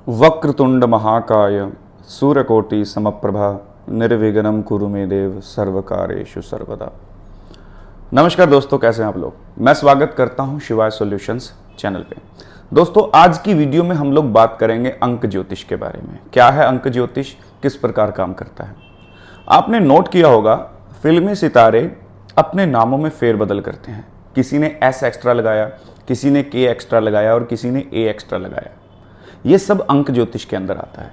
वक्रतुंड महाकाय सूर्यकोटि समप्रभा निर्विघ्नं कुरु मे देव सर्वकारेषु सर्वदा। नमस्कार दोस्तों, कैसे हैं आप लोग। मैं स्वागत करता हूं शिवाय सॉल्यूशंस चैनल पे। दोस्तों, आज की वीडियो में हम लोग बात करेंगे अंक ज्योतिष के बारे में। क्या है अंक ज्योतिष, किस प्रकार काम करता है। आपने नोट किया होगा, फिल्मी सितारे अपने नामों में फेरबदल करते हैं। किसी ने एस एक्स्ट्रा लगाया, किसी ने के एक्स्ट्रा लगाया और किसी ने ए एक्स्ट्रा लगाया। ये सब अंक ज्योतिष के अंदर आता है।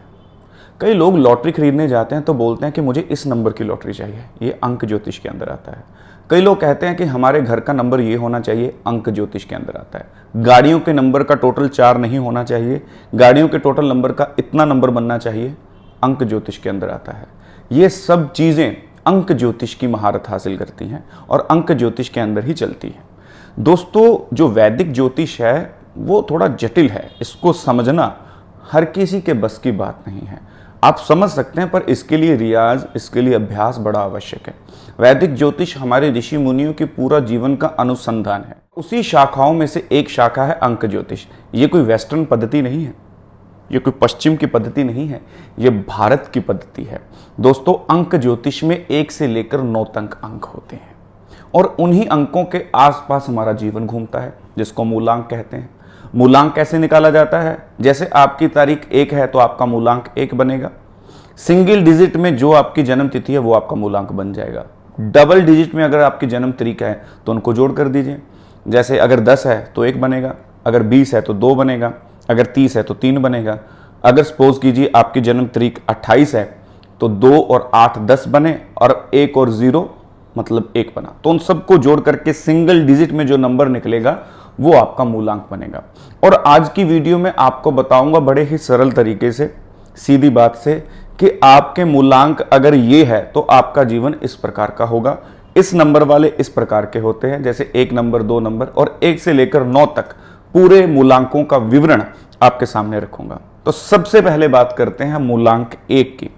कई लोग लॉटरी खरीदने जाते हैं तो बोलते हैं कि मुझे इस नंबर की लॉटरी चाहिए, ये अंक ज्योतिष के अंदर आता है। कई लोग कहते हैं कि हमारे घर का नंबर ये होना चाहिए, अंक ज्योतिष के अंदर आता है। गाड़ियों के नंबर का टोटल 4 नहीं होना चाहिए, गाड़ियों के टोटल नंबर का इतना नंबर बनना चाहिए, अंक ज्योतिष के अंदर आता है। ये सब चीज़ें अंक ज्योतिष की महारत हासिल करती हैं और अंक ज्योतिष के अंदर ही चलती है। दोस्तों, जो वैदिक ज्योतिष है वो थोड़ा जटिल है, इसको समझना हर किसी के बस की बात नहीं है। आप समझ सकते हैं, पर इसके लिए रियाज, इसके लिए अभ्यास बड़ा आवश्यक है। वैदिक ज्योतिष हमारे ऋषि मुनियों के पूरा जीवन का अनुसंधान है। उसी शाखाओं में से एक शाखा है अंक ज्योतिष। ये कोई वेस्टर्न पद्धति नहीं है, ये कोई पश्चिम की पद्धति नहीं है, ये भारत की पद्धति है। दोस्तों, अंक ज्योतिष में 1 से लेकर 9 तक अंक होते हैं और उन्हीं अंकों के आसपास हमारा जीवन घूमता है, जिसको मूलांक कहते हैं। मूलांक कैसे निकाला जाता है? जैसे आपकी तारीख 1 है तो आपका मूलांक 1 बनेगा। सिंगल डिजिट में जो आपकी जन्म तिथि है वो आपका मूलांक बन जाएगा। डबल डिजिट में अगर आपकी जन्म तारीख है तो उनको जोड़ कर दीजिए। जैसे अगर 10 है तो 1 बनेगा, अगर 20 है तो 2 बनेगा, अगर 30 है तो 3 बनेगा। अगर सपोज कीजिए आपकी जन्म तारीख 28 है तो 2 और 8 10 बने और 1 और 0 मतलब 1 बना। तो उन सबको जोड़ करके सिंगल डिजिट में जो नंबर निकलेगा वो आपका मूलांक बनेगा। और आज की वीडियो में आपको बताऊंगा बड़े ही सरल तरीके से, सीधी बात से, कि आपके मूलांक अगर ये है तो आपका जीवन इस प्रकार का होगा। इस नंबर वाले इस प्रकार के होते हैं, जैसे 1 नंबर, 2 नंबर और 1 से लेकर 9 तक पूरे मूलांकों का विवरण आपके सामने रखूंगा। तो सबसे पहले बात करते हैं मूलांक 1 की।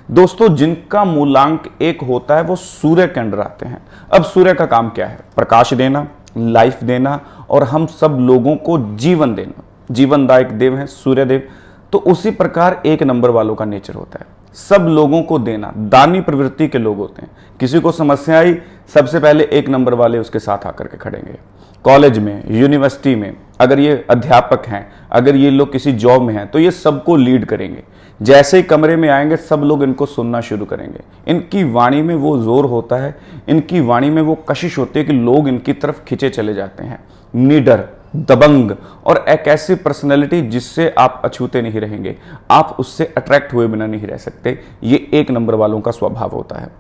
दोस्तों, जिनका मूलांक 1 होता है वो सूर्य के अंडर आते हैं। अब सूर्य का काम क्या है? प्रकाश देना, लाइफ देना और हम सब लोगों को जीवन देना। जीवनदायक देव है सूर्य देव। तो उसी प्रकार 1 नंबर वालों का नेचर होता है, सब लोगों को देना, दानी प्रवृत्ति के लोग होते हैं। किसी को समस्या आई, सबसे पहले 1 नंबर वाले उसके साथ आकर के खड़ेंगे। कॉलेज में, यूनिवर्सिटी में अगर ये अध्यापक हैं, अगर ये लोग किसी जॉब में हैं तो ये सबको लीड करेंगे। जैसे ही कमरे में आएंगे सब लोग इनको सुनना शुरू करेंगे। इनकी वाणी में वो जोर होता है, इनकी वाणी में वो कशिश होती है कि लोग इनकी तरफ खिंचे चले जाते हैं। निडर, दबंग और एक ऐसी पर्सनैलिटी जिससे आप अछूते नहीं रहेंगे, आप उससे अट्रैक्ट हुए बिना नहीं रह सकते। ये 1 नंबर वालों का स्वभाव होता है।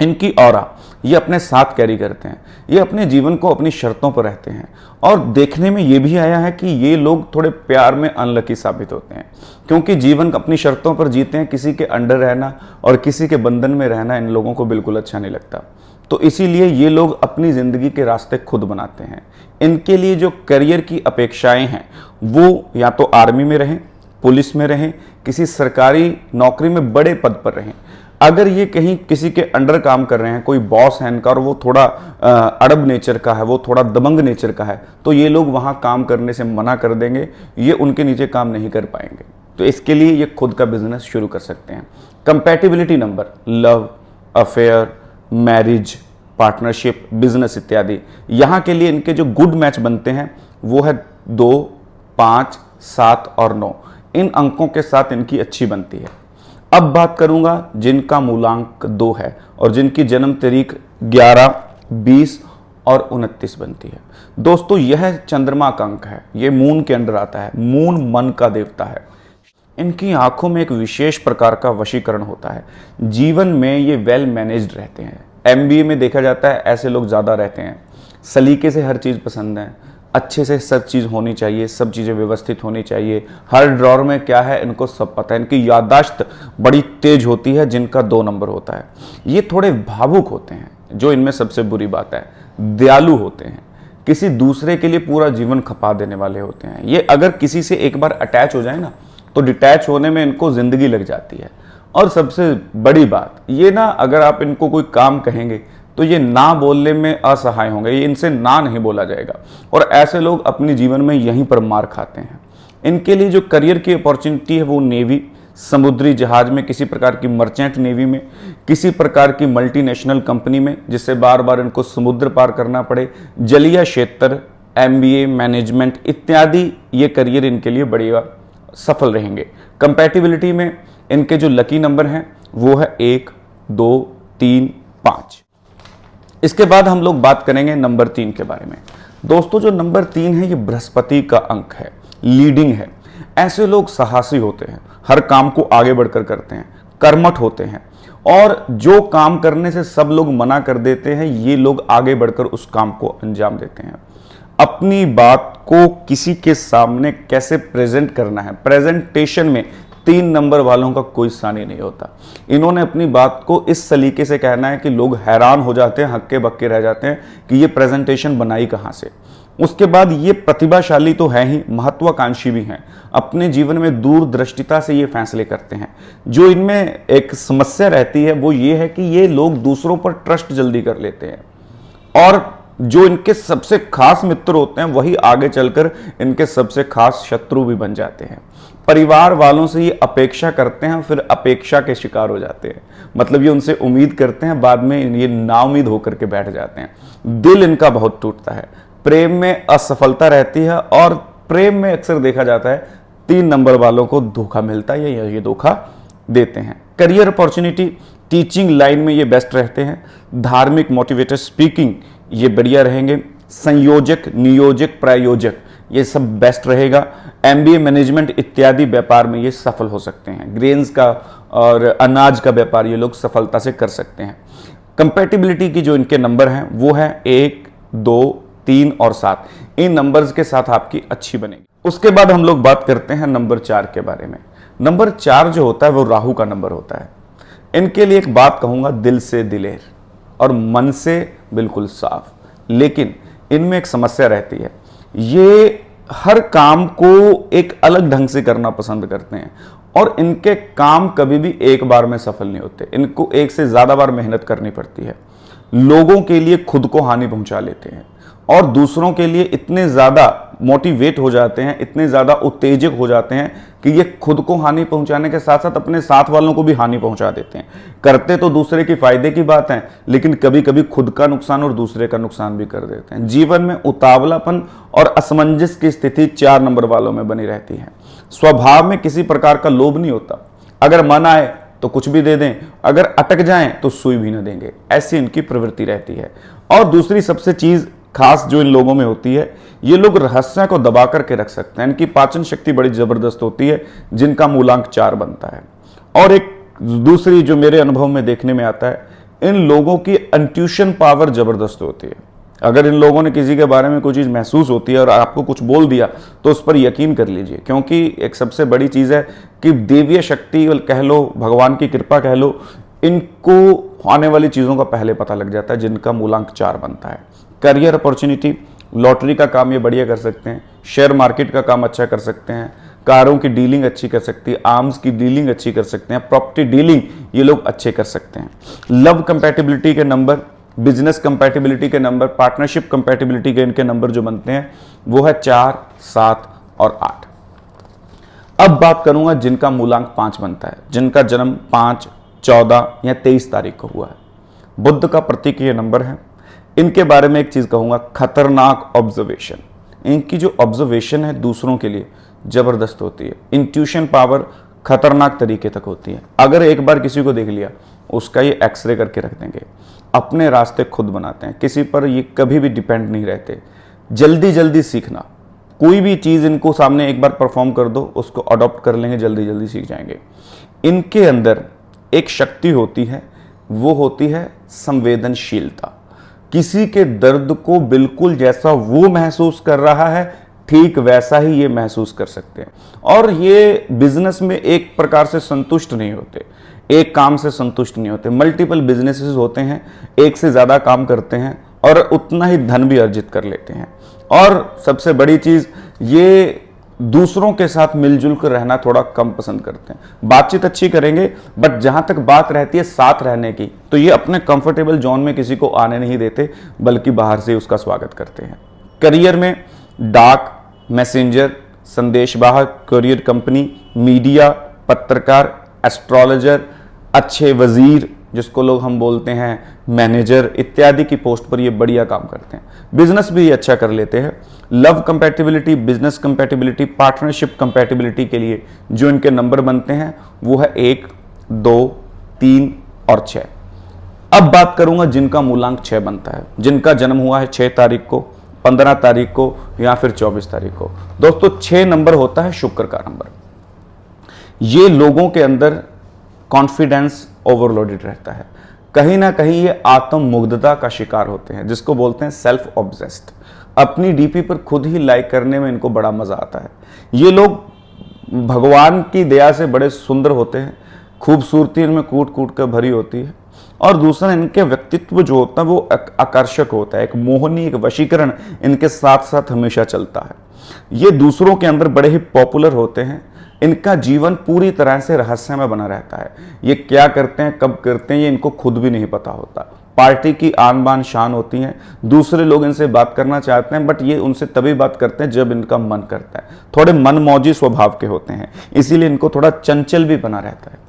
इनकी ऑरा ये अपने साथ कैरी करते हैं। ये अपने जीवन को अपनी शर्तों पर रहते हैं और देखने में ये भी आया है कि ये लोग थोड़े प्यार में अनलकी साबित होते हैं, क्योंकि जीवन अपनी शर्तों पर जीते हैं। किसी के अंडर रहना और किसी के बंधन में रहना इन लोगों को बिल्कुल अच्छा नहीं लगता। तो इसीलिए ये लोग अपनी ज़िंदगी के रास्ते खुद बनाते हैं। इनके लिए जो करियर की अपेक्षाएं हैं वो या तो आर्मी में रहें, पुलिस में रहें, किसी सरकारी नौकरी में बड़े पद पर रहें। अगर ये कहीं किसी के अंडर काम कर रहे हैं, कोई बॉस है इनका और वो थोड़ा अड़ब नेचर का है, वो थोड़ा दबंग नेचर का है, तो ये लोग वहाँ काम करने से मना कर देंगे। ये उनके नीचे काम नहीं कर पाएंगे। तो इसके लिए ये खुद का बिजनेस शुरू कर सकते हैं। Compatibility number, love, affair, marriage, partnership, business इत्यादि, यहाँ के लिए इनके जो गुड मैच बनते हैं वो है 2, 5, 7 और 9। इन अंकों के साथ इनकी अच्छी बनती है। अब बात करूंगा जिनका मूलांक 2 है और जिनकी जन्म तारीख 11, 20 और 29 बनती है। दोस्तों, यह चंद्रमा का अंक है, ये मून के अंडर आता है। मून मन का देवता है। इनकी आंखों में एक विशेष प्रकार का वशीकरण होता है। जीवन में ये वेल मैनेज्ड रहते हैं। MBA में देखा जाता है ऐसे लोग ज़्यादा रहते हैं। सलीके से हर चीज़ पसंद है, अच्छे से सब चीज़ होनी चाहिए, सब चीज़ें व्यवस्थित होनी चाहिए। हर ड्रॉर में क्या है इनको सब पता है। इनकी याददाश्त बड़ी तेज होती है, जिनका 2 नंबर होता है। ये थोड़े भावुक होते हैं, जो इनमें सबसे बुरी बात है। दयालु होते हैं, किसी दूसरे के लिए पूरा जीवन खपा देने वाले होते हैं। ये अगर किसी से एक बार अटैच हो जाए ना तो डिटैच होने में इनको ज़िंदगी लग जाती है। और सबसे बड़ी बात ये ना, अगर आप इनको कोई काम कहेंगे तो ये ना बोलने में असहाय होंगे, ये इनसे ना नहीं बोला जाएगा। और ऐसे लोग अपने जीवन में यहीं पर मार खाते हैं। इनके लिए जो करियर की अपॉर्चुनिटी है वो नेवी, समुद्री जहाज में, किसी प्रकार की मर्चेंट नेवी में, किसी प्रकार की मल्टीनेशनल कंपनी में जिससे बार बार इनको समुद्र पार करना पड़े, जलीय क्षेत्र, एमबीए, मैनेजमेंट इत्यादि, ये करियर इनके लिए बढ़िया सफल रहेंगे। कंपैटिबिलिटी में इनके जो लकी नंबर हैं वो है 1, 2, 3, 5। इसके बाद हम लोग बात करेंगे नंबर 3 के बारे में। दोस्तों जो नंबर 3 है ये बृहस्पति का अंक है, लीडिंग है। ऐसे लोग साहसी होते हैं, हर काम को आगे बढ़कर करते हैं, कर्मठ होते हैं, और जो काम करने से सब लोग मना कर देते हैं ये लोग आगे बढ़कर उस काम को अंजाम देते हैं। अपनी बात को किसी के सामने कैसे प्रेजेंट करना है, प्रेजेंटेशन में 3 नंबर वालों का कोई सानी नहीं होता। इन्होंने अपनी बात को इस सलीके से कहना है कि लोग हैरान हो जाते हैं, हक्के बक्के रह जाते हैं कि ये प्रेजेंटेशन बनाई कहाँ से। उसके बाद ये प्रतिभाशाली तो है ही, महत्वाकांक्षी भी हैं। अपने जीवन में दूरदृष्टिता से ये फैसले करते हैं। जो इनमें एक समस्या रहती है वो ये है कि ये लोग दूसरों पर ट्रस्ट जल्दी कर लेते हैं, और जो इनके सबसे खास मित्र होते हैं वही आगे चलकर इनके सबसे खास शत्रु भी बन जाते हैं। परिवार वालों से ये अपेक्षा करते हैं, फिर अपेक्षा के शिकार हो जाते हैं। मतलब ये उनसे उम्मीद करते हैं, बाद में ये नाउम्मीद होकर के बैठ जाते हैं। दिल इनका बहुत टूटता है, प्रेम में असफलता रहती है, और प्रेम में अक्सर देखा जाता है 3 नंबर वालों को धोखा मिलता है या ये धोखा देते हैं। करियर अपॉर्चुनिटी, टीचिंग लाइन में ये बेस्ट रहते हैं। धार्मिक, मोटिवेटर, स्पीकिंग ये बढ़िया रहेंगे। संयोजक, नियोजक, प्रायोजक ये सब बेस्ट रहेगा। एमबीए, मैनेजमेंट इत्यादि व्यापार में ये सफल हो सकते हैं। ग्रेन्स का और अनाज का व्यापार ये लोग सफलता से कर सकते हैं। कंपैटिबिलिटी की जो इनके नंबर हैं वो है 1, 2, 3 और 7। इन नंबर्स के साथ आपकी अच्छी बनेगी। उसके बाद हम लोग बात करते हैं नंबर 4 के बारे में। नंबर 4 जो होता है वो राहु का नंबर होता है। इनके लिए एक बात कहूंगा, दिल से दिलेर और मन से बिल्कुल साफ। लेकिन इनमें एक समस्या रहती है, ये हर काम को एक अलग ढंग से करना पसंद करते हैं, और इनके काम कभी भी एक बार में सफल नहीं होते। इनको एक से ज्यादा बार मेहनत करनी पड़ती है। लोगों के लिए खुद को हानि पहुंचा लेते हैं, और दूसरों के लिए इतने ज्यादा मोटिवेट हो जाते हैं, इतने ज्यादा उत्तेजक हो जाते हैं कि ये खुद को हानि पहुंचाने के साथ साथ अपने साथ वालों को भी हानि पहुंचा देते हैं। करते तो दूसरे के फायदे की बात है, लेकिन कभी कभी खुद का नुकसान और दूसरे का नुकसान भी कर देते हैं। जीवन में उतावलापन और असमंजस की स्थिति 4 नंबर वालों में बनी रहती है। स्वभाव में किसी प्रकार का लोभ नहीं होता। अगर मन आए तो कुछ भी दे दें, अगर अटक जाएं तो सुई भी न देंगे, ऐसी इनकी प्रवृत्ति रहती है। और दूसरी सबसे चीज खास जो इन लोगों में होती है, ये लोग रहस्य को दबा करके रख सकते हैं। इनकी पाचन शक्ति बड़ी जबरदस्त होती है, जिनका मूलांक 4 बनता है। और एक दूसरी जो मेरे अनुभव में देखने में आता है, इन लोगों की इंट्यूशन पावर जबरदस्त होती है। अगर इन लोगों ने किसी के बारे में कोई चीज महसूस होती है और आपको कुछ बोल दिया तो उस पर यकीन कर लीजिए, क्योंकि एक सबसे बड़ी चीज है कि देवीय शक्ति कह लो, भगवान की कृपा कह लो, इनको आने वाली चीजों का पहले पता लग जाता है, जिनका मूलांक 4 बनता है। करियर अपॉर्चुनिटी, लॉटरी का काम ये बढ़िया कर सकते हैं, शेयर मार्केट का काम अच्छा कर सकते हैं, कारों की डीलिंग अच्छी कर सकती है, आर्म्स की डीलिंग अच्छी कर सकते हैं, प्रॉपर्टी डीलिंग ये लोग अच्छे कर सकते हैं। लव कंपैटिबिलिटी के नंबर, बिजनेस कंपैटिबिलिटी के नंबर, पार्टनरशिप कंपैटिबिलिटी के इनके नंबर जो बनते हैं वो है 4, 7 और 8। अब बात करूंगा जिनका मूलांक 5 बनता है, जिनका जन्म 5, 14 या 23 तारीख को हुआ है। बुद्ध का प्रतीक ये नंबर है। इनके बारे में एक चीज कहूंगा, खतरनाक ऑब्जर्वेशन। इनकी जो ऑब्जर्वेशन है दूसरों के लिए जबरदस्त होती है। इंट्यूशन पावर खतरनाक तरीके तक होती है। अगर एक बार किसी को देख लिया, उसका ये एक्सरे करके रख देंगे। अपने रास्ते खुद बनाते हैं, किसी पर ये कभी भी डिपेंड नहीं रहते। जल्दी जल्दी सीखना, कोई भी चीज इनको सामने एक बार परफॉर्म कर दो, उसको अडॉप्ट कर लेंगे, जल्दी जल्दी सीख जाएंगे। इनके अंदर एक शक्ति होती है, वो होती है संवेदनशीलता। किसी के दर्द को बिल्कुल जैसा वो महसूस कर रहा है, ठीक वैसा ही ये महसूस कर सकते हैं। और ये बिजनेस में एक प्रकार से संतुष्ट नहीं होते, एक काम से संतुष्ट नहीं होते। मल्टीपल बिजनेसेस होते हैं, एक से ज्यादा काम करते हैं और उतना ही धन भी अर्जित कर लेते हैं। और सबसे बड़ी चीज, ये दूसरों के साथ मिलजुल कर रहना थोड़ा कम पसंद करते हैं। बातचीत अच्छी करेंगे, बट जहां तक बात रहती है साथ रहने की, तो ये अपने कंफर्टेबल जोन में किसी को आने नहीं देते, बल्कि बाहर से उसका स्वागत करते हैं। करियर में डाक, मैसेंजर, संदेशवाहक, कुरियर कंपनी, मीडिया, पत्रकार, एस्ट्रोलॉजर, अच्छे वजीर जिसको लोग हम बोलते हैं मैनेजर इत्यादि की पोस्ट पर ये बढ़िया काम करते हैं। बिजनेस भी अच्छा कर लेते हैं। Love compatibility, business compatibility, partnership compatibility के लिए जो इनके नंबर बनते हैं वो है 1, 2, 3 और 6। अब बात करूंगा जिनका मूलांक 6 बनता है, जिनका जन्म हुआ है 6 तारीख को, 15 तारीख को या फिर 24 तारीख को। दोस्तों 6 नंबर होता है शुक्र का नंबर। ये लोगों के अंदर कॉन्फिडेंस ओवरलोडेड रहता है, कहीं ना कहीं ये आत्म मुग्धता का शिकार होते हैं, जिसको बोलते हैं सेल्फ ऑब्सेस्ड। अपनी डीपी पर खुद ही लाइक करने में इनको बड़ा मजा आता है। ये लोग भगवान की दया से बड़े सुंदर होते हैं, खूबसूरती इनमें कूट कूट कर भरी होती है, और दूसरा इनके व्यक्तित्व जो होता है वो आकर्षक होता है, एक मोहनी, एक वशीकरण इनके साथ साथ हमेशा चलता है। ये दूसरों के अंदर बड़े ही पॉपुलर होते हैं। इनका जीवन पूरी तरह से रहस्यमय बना रहता है। ये क्या करते हैं, कब करते हैं, ये इनको खुद भी नहीं पता होता। पार्टी की आन बान शान होती हैं, दूसरे लोग इनसे बात करना चाहते हैं, बट ये उनसे तभी बात करते हैं जब इनका मन करता है। थोड़े मनमौजी स्वभाव के होते हैं, इसीलिए इनको थोड़ा चंचल भी बना रहता है,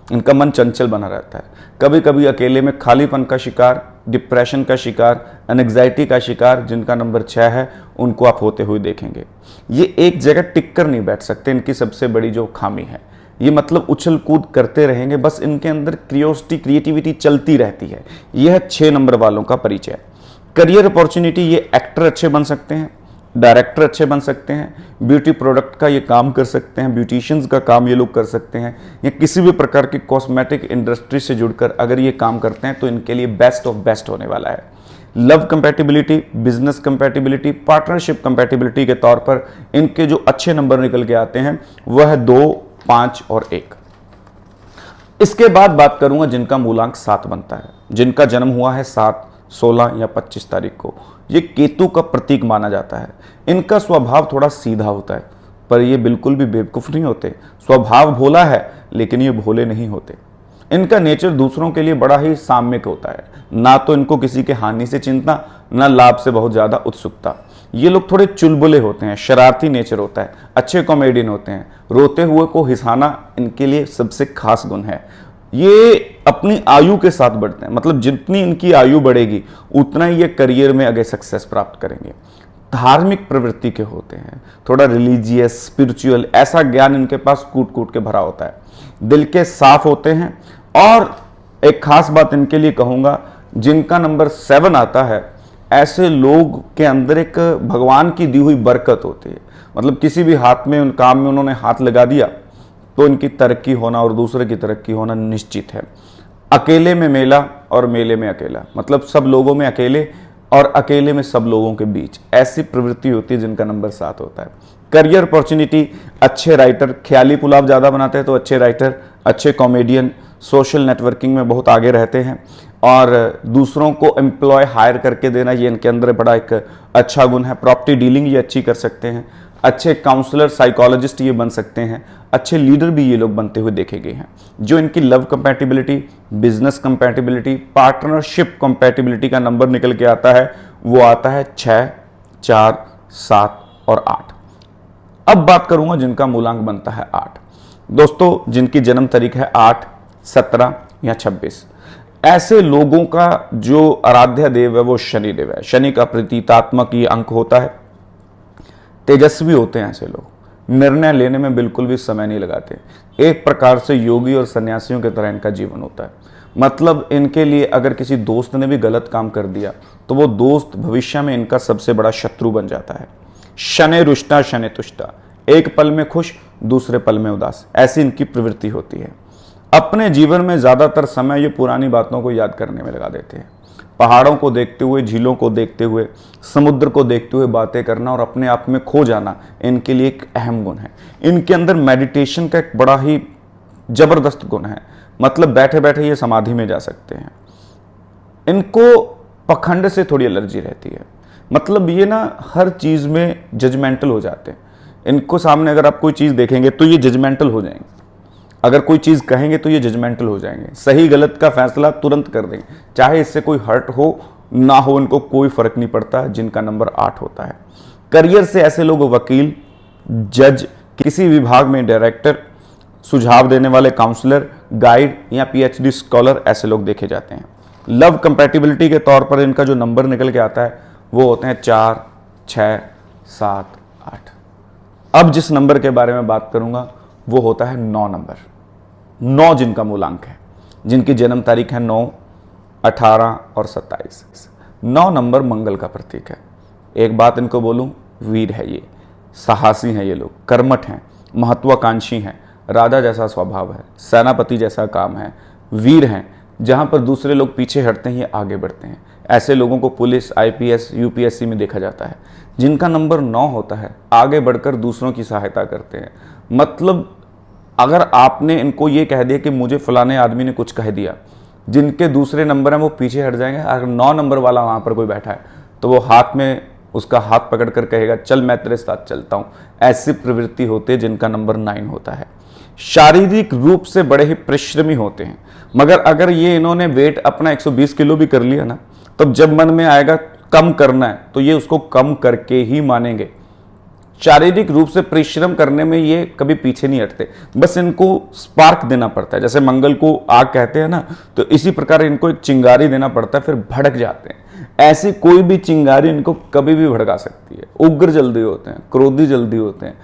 इनका मन चंचल बना रहता है। कभी कभी अकेले में खालीपन का शिकार, डिप्रेशन का शिकार, एंग्जाइटी का शिकार जिनका नंबर 6 है उनको आप होते हुए देखेंगे। ये एक जगह टिक कर नहीं बैठ सकते, इनकी सबसे बड़ी जो खामी है। ये मतलब उछल कूद करते रहेंगे, बस इनके अंदर क्रिएटिविटी चलती रहती है। यह है 6 नंबर वालों का परिचय। करियर अपॉर्चुनिटी, ये एक्टर अच्छे बन सकते हैं, डायरेक्टर अच्छे बन सकते हैं, ब्यूटी प्रोडक्ट का ये काम कर सकते हैं, ब्यूटिशियंस का काम ये लोग कर सकते हैं, या किसी भी प्रकार की कॉस्मेटिक इंडस्ट्री से जुड़कर अगर ये काम करते हैं तो इनके लिए बेस्ट ऑफ बेस्ट होने वाला है। Love compatibility, business compatibility, partnership compatibility के तौर पर इनके जो अच्छे नंबर निकल के आते हैं वह है 2, 5 और 1। इसके बाद बात करूंगा जिनका मूलांक 7 बनता है, जिनका जन्म हुआ है 7, 16 या 25 तारीख को। ये केतु का प्रतीक माना जाता है। इनका स्वभाव थोड़ा सीधा होता है, पर ये बिल्कुल भी बेवकूफ नहीं होते। स्वभाव भोला है लेकिन ये भोले नहीं होते। इनका नेचर दूसरों के लिए बड़ा ही साम्यक होता है, ना तो इनको किसी के हानि से चिंता, ना लाभ से बहुत ज्यादा उत्सुकता। ये लोग थोड़े चुलबुले होते हैं, शरारती नेचर होता है, अच्छे कॉमेडियन होते हैं, रोते हुए को हंसाना इनके लिए सबसे खास गुण है। ये अपनी आयु के साथ बढ़ते हैं, मतलब जितनी इनकी आयु बढ़ेगी उतना ही ये करियर में आगे सक्सेस प्राप्त करेंगे। धार्मिक प्रवृत्ति के होते हैं, थोड़ा रिलीजियस, स्पिरिचुअल, ऐसा ज्ञान इनके पास कूट कूट के भरा होता है। दिल के साफ होते हैं, और एक खास बात इनके लिए कहूंगा, जिनका नंबर 7 आता है, ऐसे लोग के अंदर एक भगवान की दी हुई बरकत होती है। मतलब किसी भी हाथ में, उन काम में उन्होंने हाथ लगा दिया तो इनकी तरक्की होना और दूसरे की तरक्की होना निश्चित है। अकेले में मेला और मेले में अकेला, मतलब सब लोगों में अकेले और अकेले में सब लोगों के बीच, ऐसी प्रवृत्ति होती है जिनका नंबर 7 होता है। करियर अपॉर्चुनिटी, अच्छे राइटर, ख्याली पुलाव ज़्यादा बनाते हैं तो अच्छे राइटर, अच्छे कॉमेडियन, सोशल नेटवर्किंग में बहुत आगे रहते हैं, और दूसरों को एम्प्लॉय हायर करके देना ये इनके अंदर बड़ा एक अच्छा गुण है। प्रॉपर्टी डीलिंग ये अच्छी कर सकते हैं, अच्छे काउंसलर, साइकोलॉजिस्ट ये बन सकते हैं, अच्छे लीडर भी ये लोग बनते हुए देखे गए हैं। जो इनकी love compatibility, business compatibility, partnership compatibility का नंबर निकल के आता है वो आता है 6, 4, 7 और 8। अब बात करूंगा जिनका मूलांक बनता है 8। दोस्तों जिनकी जन्म तारीख है 8, 17 या 26, ऐसे लोगों का जो आराध्य देव है वो शनि देव है। शनि का प्रतीकात्मक ये अंक होता है। तेजस्वी होते हैं ऐसे लोग, निर्णय लेने में बिल्कुल भी समय नहीं लगाते। एक प्रकार से योगी और सन्यासियों की तरह इनका जीवन होता है। मतलब इनके लिए अगर किसी दोस्त ने भी गलत काम कर दिया तो वो दोस्त भविष्य में इनका सबसे बड़ा शत्रु बन जाता है। शनै रुष्टा शनै तुष्टा, एक पल में खुश दूसरे पल में उदास, ऐसी इनकी प्रवृत्ति होती है। अपने जीवन में ज्यादातर समय ये पुरानी बातों को याद करने में लगा देते हैं। पहाड़ों को देखते हुए, झीलों को देखते हुए, समुद्र को देखते हुए बातें करना और अपने आप में खो जाना इनके लिए एक अहम गुण है। इनके अंदर मेडिटेशन का एक बड़ा ही जबरदस्त गुण है। मतलब बैठे बैठे ये समाधि में जा सकते हैं। इनको पखंड से थोड़ी एलर्जी रहती है। मतलब ये ना हर चीज में जजमेंटल हो जाते हैं। इनको सामने अगर आप कोई चीज देखेंगे तो ये जजमेंटल हो जाएंगे, अगर कोई चीज कहेंगे तो ये जजमेंटल हो जाएंगे, सही गलत का फैसला तुरंत कर देंगे, चाहे इससे कोई हर्ट हो ना हो, इनको कोई फर्क नहीं पड़ता। जिनका नंबर 8 होता है। करियर से ऐसे लोग वकील, जज, किसी विभाग में डायरेक्टर, सुझाव देने वाले काउंसलर, गाइड या पीएचडी स्कॉलर, ऐसे लोग देखे जाते हैं। लव कंपैटिबिलिटी के तौर पर इनका जो नंबर निकल के आता है वो होते हैं 4, 6, 7, 8। अब जिस नंबर के बारे में बात करूंगा वो होता है 9 नंबर। 9 जिनका मूलांक है, जिनकी जन्म तारीख है 9, 18 और 27। 9 नंबर मंगल का प्रतीक है। एक बात इनको बोलूं, वीर है ये, साहसी हैं ये लोग, कर्मठ हैं, महत्वाकांक्षी हैं, राजा जैसा स्वभाव है, सेनापति जैसा काम है, वीर हैं। जहां पर दूसरे लोग पीछे हटते हैं ये आगे बढ़ते हैं। ऐसे लोगों को पुलिस, आईपीएस, यूपीएससी में देखा जाता है। जिनका नंबर 9 होता है आगे बढ़कर दूसरों की सहायता करते हैं। मतलब अगर आपने इनको ये कह दिया कि मुझे फलाने आदमी ने कुछ कह दिया, जिनके दूसरे नंबर हैं वो पीछे हट जाएंगे। अगर 9 नंबर वाला वहां पर कोई बैठा है तो वो हाथ में उसका हाथ पकड़कर कहेगा चल मैं तेरे साथ चलता हूं। ऐसी प्रवृत्ति होती है जिनका नंबर 9 होता है। शारीरिक रूप से बड़े ही परिश्रमी होते हैं, मगर अगर ये इन्होंने वेट अपना 120 किलो भी कर लिया ना, तब जब मन में आएगा कम करना है तो ये उसको कम करके ही मानेंगे। शारीरिक रूप से परिश्रम करने में ये कभी पीछे नहीं हटते, बस इनको स्पार्क देना पड़ता है। जैसे मंगल को आग कहते हैं ना, तो इसी प्रकार इनको एक चिंगारी देना पड़ता है, फिर भड़क जाते हैं। ऐसी कोई भी चिंगारी इनको कभी भी भड़का सकती है। उग्र जल्दी होते हैं, क्रोधी जल्दी होते हैं,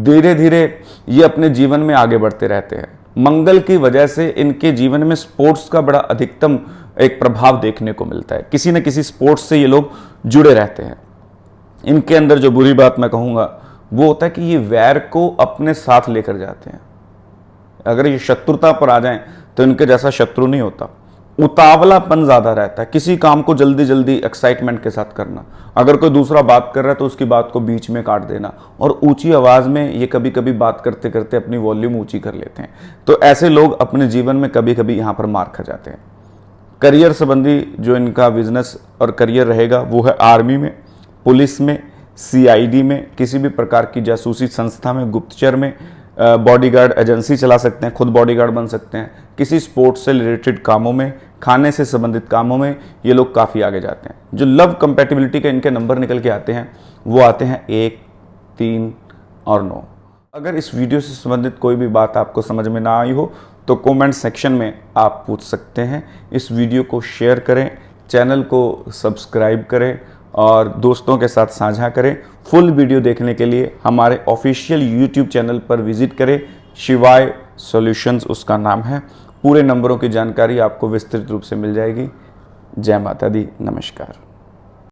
धीरे धीरे ये अपने जीवन में आगे बढ़ते रहते हैं। मंगल की वजह से इनके जीवन में स्पोर्ट्स का बड़ा अधिकतम एक प्रभाव देखने को मिलता है। किसी न किसी स्पोर्ट्स से ये लोग जुड़े रहते हैं। इनके अंदर जो बुरी बात मैं कहूंगा वो होता है कि ये वैर को अपने साथ लेकर जाते हैं। अगर ये शत्रुता पर आ जाएं तो इनके जैसा शत्रु नहीं होता। उतावलापन ज्यादा रहता है, किसी काम को जल्दी जल्दी एक्साइटमेंट के साथ करना। अगर कोई दूसरा बात कर रहा है तो उसकी बात को बीच में काट देना, और ऊंची आवाज में ये कभी कभी बात करते करते अपनी वॉल्यूम ऊंची कर लेते हैं। तो ऐसे लोग अपने जीवन में कभी कभी यहां पर मार खा जाते हैं। करियर संबंधी जो इनका बिजनेस और करियर रहेगा वो है आर्मी में, पुलिस में, सीआईडी में, किसी भी प्रकार की जासूसी संस्था में, गुप्तचर में, बॉडीगार्ड एजेंसी चला सकते हैं, खुद बॉडीगार्ड बन सकते हैं। किसी स्पोर्ट्स से रिलेटेड कामों में, खाने से संबंधित कामों में ये लोग काफ़ी आगे जाते हैं। जो लव कंपैटिबिलिटी के इनके नंबर निकल के आते हैं वो आते हैं 1, 3 और 9। अगर इस वीडियो से संबंधित कोई भी बात आपको समझ में ना आई हो तो कमेंट सेक्शन में आप पूछ सकते हैं। इस वीडियो को शेयर करें, चैनल को सब्सक्राइब करें और दोस्तों के साथ साझा करें। फुल वीडियो देखने के लिए हमारे ऑफिशियल यूट्यूब चैनल पर विजिट करें, शिवाय सॉल्यूशंस उसका नाम है। पूरे नंबरों की जानकारी आपको विस्तृत रूप से मिल जाएगी। जय माता दी, नमस्कार।